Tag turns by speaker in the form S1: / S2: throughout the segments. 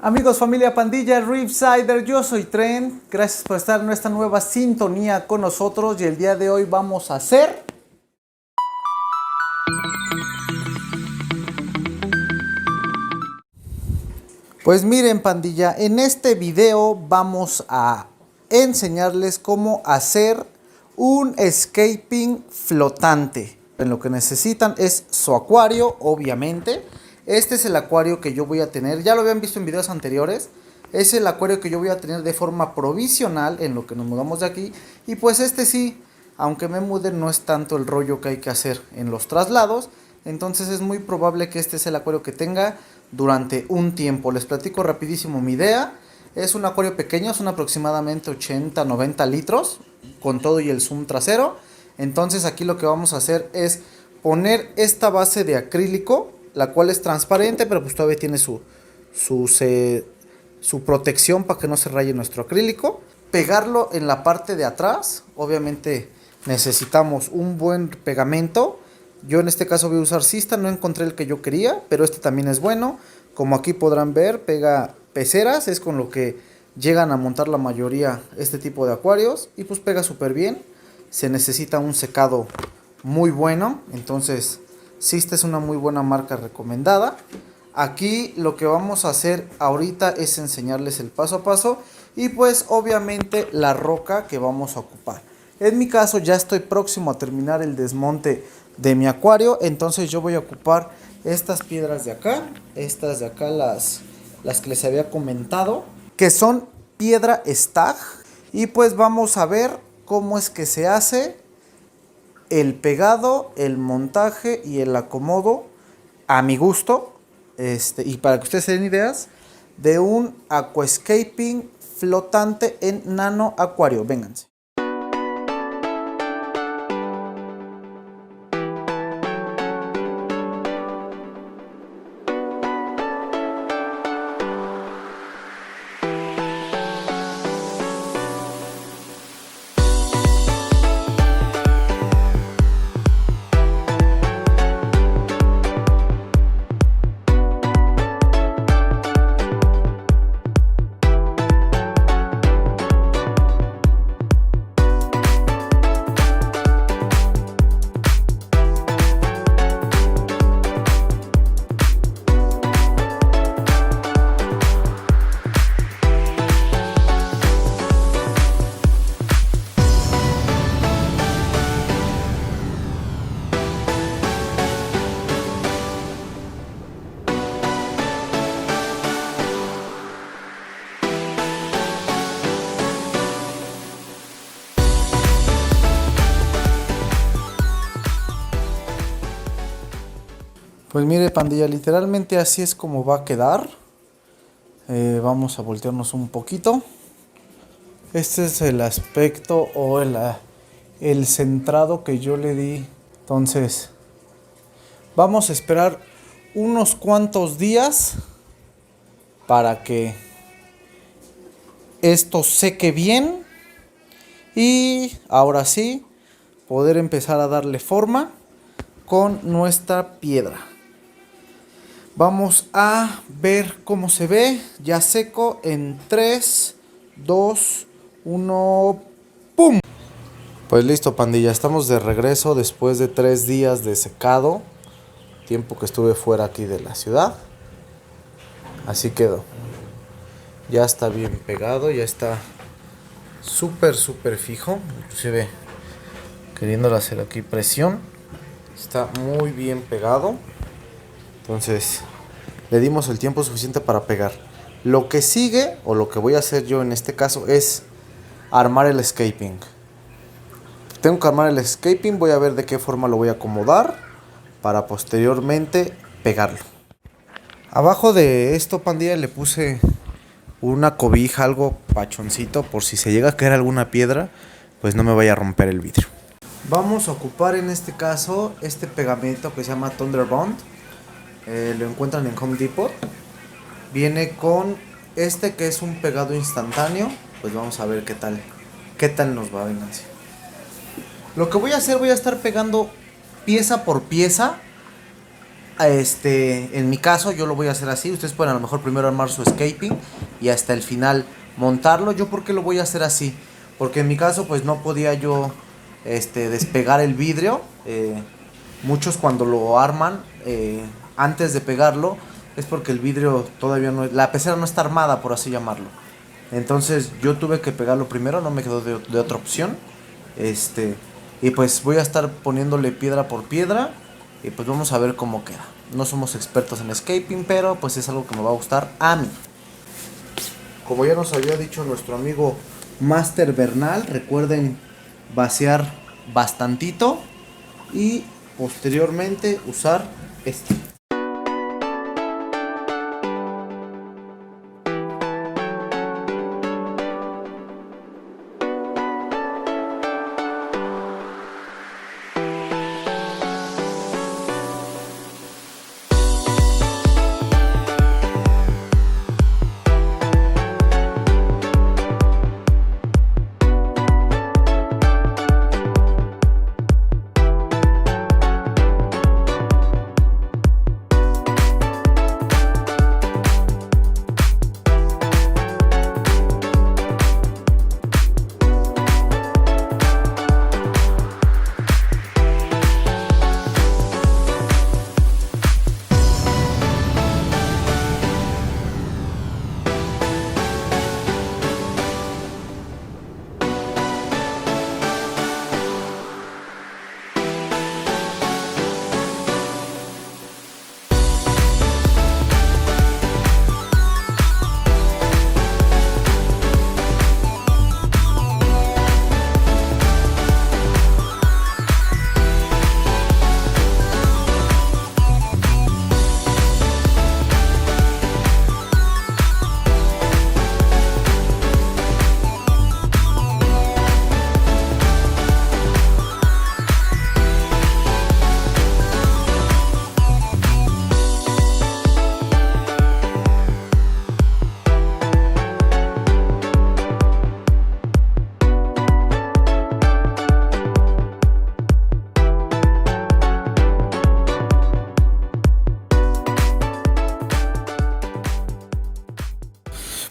S1: Amigos, familia pandilla, Ripsider, yo soy Tren. Gracias por estar en esta nueva sintonía con nosotros. Y el día de hoy vamos a hacer... Pues miren, pandilla, en este video vamos a enseñarles cómo hacer un escaping flotante. Lo que necesitan es su acuario, obviamente. Este es el acuario que yo voy a tener, ya lo habían visto en videos anteriores. Es el acuario que yo voy a tener de forma provisional en lo que nos mudamos de aquí. Y pues este sí, aunque me mude, no es tanto el rollo que hay que hacer en los traslados. Entonces es muy probable que este sea el acuario que tenga durante un tiempo. Les platico rapidísimo mi idea. Es un acuario pequeño, son aproximadamente 80-90 litros con todo y el zoom trasero. Entonces aquí lo que vamos a hacer es poner esta base de acrílico, la cual es transparente, pero pues todavía tiene su protección para que no se raye nuestro acrílico. Pegarlo en la parte de atrás. Obviamente necesitamos un buen pegamento. Yo en este caso voy a usar Sista, no encontré el que yo quería, pero este también es bueno. Como aquí podrán ver, pega peceras, es con lo que llegan a montar la mayoría este tipo de acuarios. Y pues pega súper bien. Se necesita un secado muy bueno, entonces Sista es una muy buena marca recomendada. Aquí lo que vamos a hacer ahorita es enseñarles el paso a paso y pues obviamente la roca que vamos a ocupar. En mi caso ya estoy próximo a terminar el desmonte de mi acuario, entonces yo voy a ocupar estas piedras de acá, estas de acá, las que les había comentado, que son piedra stag. Y pues vamos a ver cómo es que se hace el pegado, el montaje y el acomodo a mi gusto, y para que ustedes se den ideas, de un aquascaping flotante en nano acuario. Vénganse. Pues mire, pandilla, literalmente así es como va a quedar. Vamos a voltearnos un poquito. Este es el aspecto o el centrado que yo le di. Entonces, vamos a esperar unos cuantos días para que esto seque bien. Y ahora sí, poder empezar a darle forma con nuestra piedra. Vamos a ver cómo se ve ya seco en 3, 2, 1, ¡pum! Pues listo, pandilla, estamos de regreso después de 3 días de secado. Tiempo que estuve fuera aquí de la ciudad. Así quedó. Ya está bien pegado, ya está súper fijo. Inclusive queriéndole hacer aquí presión. Está muy bien pegado. Entonces le dimos el tiempo suficiente para pegar. Lo que sigue, o lo que voy a hacer yo en este caso, es armar el escaping. Tengo que armar el escaping, voy a ver de qué forma lo voy a acomodar para posteriormente pegarlo. Abajo de esto, pandilla, le puse una cobija, algo pachoncito, por si se llega a caer alguna piedra, pues no me vaya a romper el vidrio. Vamos a ocupar en este caso este pegamento que se llama Thunderbond. Lo encuentran en Home Depot. Viene con este que es un pegado instantáneo. Pues vamos a ver qué tal nos va. Vénganse. Lo que voy a hacer, voy a estar pegando pieza por pieza En mi caso yo lo voy a hacer así. Ustedes pueden a lo mejor primero armar su escaping y hasta el final montarlo. ¿Yo por qué lo voy a hacer así? Porque en mi caso pues no podía yo despegar el vidrio. Muchos cuando lo arman antes de pegarlo es porque el vidrio todavía no, la pecera no está armada, por así llamarlo. Entonces yo tuve que pegarlo primero, no me quedó de otra opción. Y pues voy a estar poniéndole piedra por piedra. Y pues vamos a ver cómo queda. No somos expertos en escaping, pero pues es algo que me va a gustar a mí. Como ya nos había dicho nuestro amigo Master Bernal, recuerden vaciar bastantito y posteriormente usar este.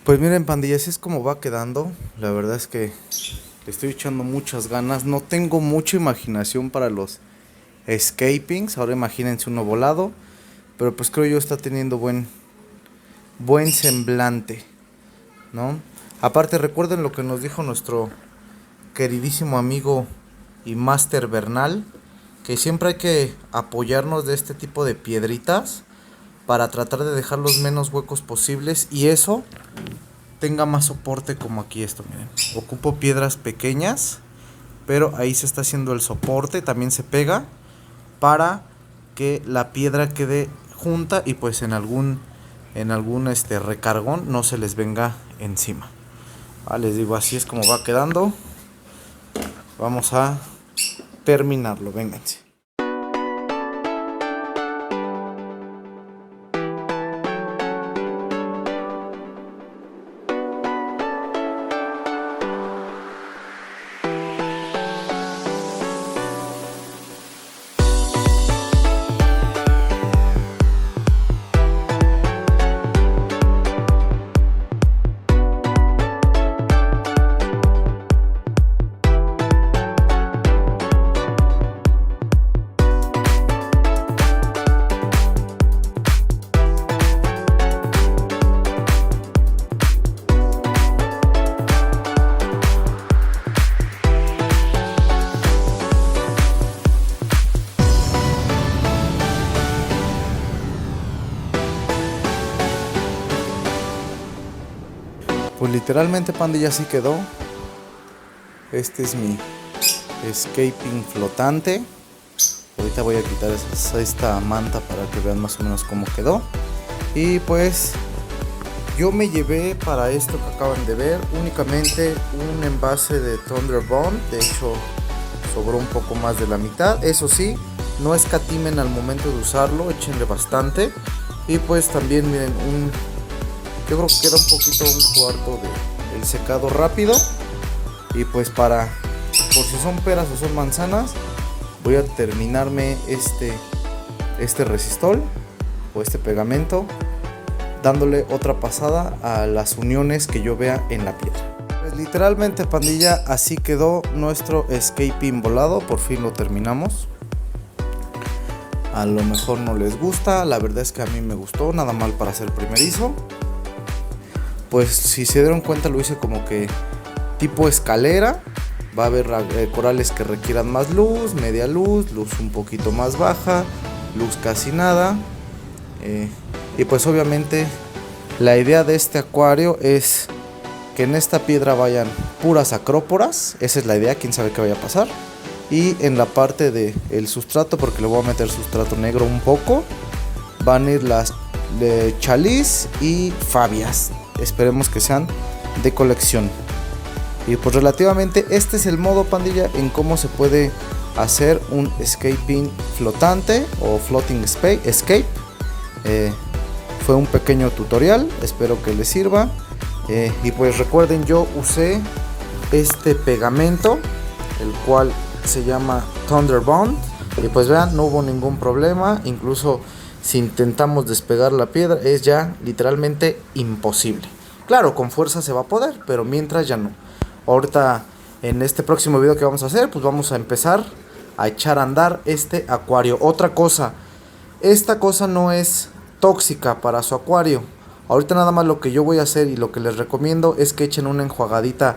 S1: Pues miren, pandilla, así es como va quedando. La verdad es que le estoy echando muchas ganas. No tengo mucha imaginación para los escapings. Ahora imagínense uno volado. Pero pues creo yo está teniendo buen semblante, ¿no? Aparte recuerden lo que nos dijo nuestro queridísimo amigo y Master Bernal, que siempre hay que apoyarnos de este tipo de piedritas para tratar de dejar los menos huecos posibles y eso tenga más soporte, como aquí esto, miren. Ocupo piedras pequeñas, pero ahí se está haciendo el soporte, también se pega para que la piedra quede junta y pues en algún recargón no se les venga encima. Les digo, así es como va quedando. Vamos a terminarlo, vénganse. Pues literalmente, pandilla, así quedó. Este es mi escaping flotante. Ahorita voy a quitar esta manta para que vean más o menos cómo quedó. Y pues yo me llevé para esto que acaban de ver únicamente un envase de Thunderbond. De hecho sobró un poco más de la mitad. Eso sí, no escatimen al momento de usarlo, échenle bastante. Y pues también miren, yo creo que queda un poquito, un cuarto del secado rápido. Y pues por si son peras o son manzanas, voy a terminarme este resistol o este pegamento, dándole otra pasada a las uniones que yo vea en la piedra. Pues literalmente, pandilla, así quedó nuestro escape pin volado. Por fin lo terminamos. A lo mejor no les gusta, la verdad es que a mí me gustó, nada mal para ser primerizo. Pues si se dieron cuenta, lo hice como que tipo escalera. Va a haber corales que requieran más luz, media luz, luz un poquito más baja, luz casi nada. Y pues obviamente la idea de este acuario es que en esta piedra vayan puras acróporas. Esa es la idea, quién sabe qué vaya a pasar. Y en la parte del sustrato, porque le voy a meter sustrato negro un poco, van a ir las de chaliz y fabias. Esperemos que sean de colección. Y pues relativamente este es el modo, pandilla, en cómo se puede hacer un escape pin flotante o floating escape. Fue un pequeño tutorial, espero que les sirva. Y pues recuerden, yo usé este pegamento, el cual se llama Thunderbond, y pues vean, no hubo ningún problema. Incluso si intentamos despegar la piedra, es ya literalmente imposible. Claro, con fuerza se va a poder, pero mientras ya no. Ahorita en este próximo video que vamos a hacer, pues vamos a empezar a echar a andar este acuario. Otra cosa, esta cosa no es tóxica para su acuario. Ahorita nada más lo que yo voy a hacer y lo que les recomiendo es que echen una enjuagadita.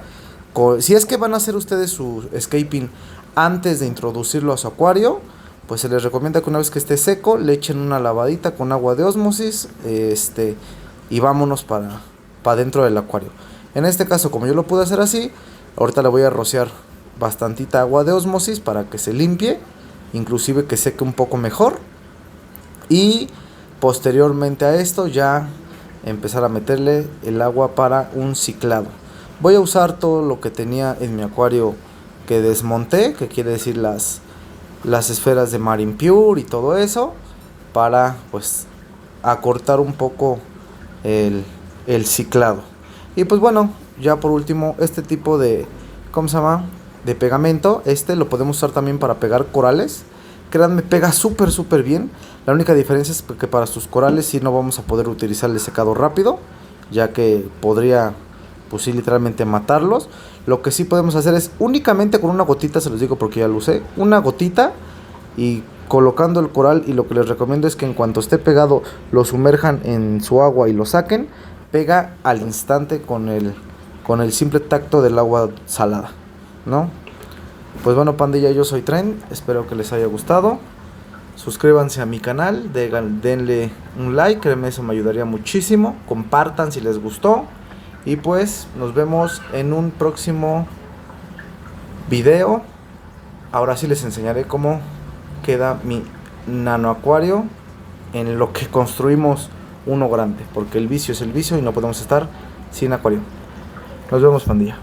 S1: Si es que van a hacer ustedes su escaping antes de introducirlo a su acuario, pues se les recomienda que una vez que esté seco le echen una lavadita con agua de ósmosis, y vámonos para dentro del acuario. En este caso, como yo lo pude hacer así, ahorita le voy a rociar bastantita agua de ósmosis para que se limpie, inclusive que seque un poco mejor, y posteriormente a esto ya empezar a meterle el agua para un ciclado. Voy a usar todo lo que tenía en mi acuario que desmonté, que quiere decir las esferas de Marine Pure y todo eso, para pues acortar un poco el ciclado. Y pues bueno, ya por último, este tipo de, ¿cómo se llama?, de pegamento, lo podemos usar también para pegar corales. Créanme, pega súper bien. La única diferencia es que para sus corales sí no vamos a poder utilizar el secado rápido, ya que podría, pues sí, literalmente matarlos. Lo que sí podemos hacer es únicamente con una gotita, se los digo porque ya lo usé, una gotita, y colocando el coral. Y lo que les recomiendo es que en cuanto esté pegado lo sumerjan en su agua y lo saquen. Pega al instante con el simple tacto del agua salada, ¿no? Pues bueno, pandilla, yo soy Tren, espero que les haya gustado. Suscríbanse a mi canal, denle un like, créanme, eso me ayudaría muchísimo. Compartan si les gustó. Y pues nos vemos en un próximo video. Ahora sí les enseñaré cómo queda mi nano acuario en lo que construimos uno grande, porque el vicio es el vicio y no podemos estar sin acuario. Nos vemos, pandilla.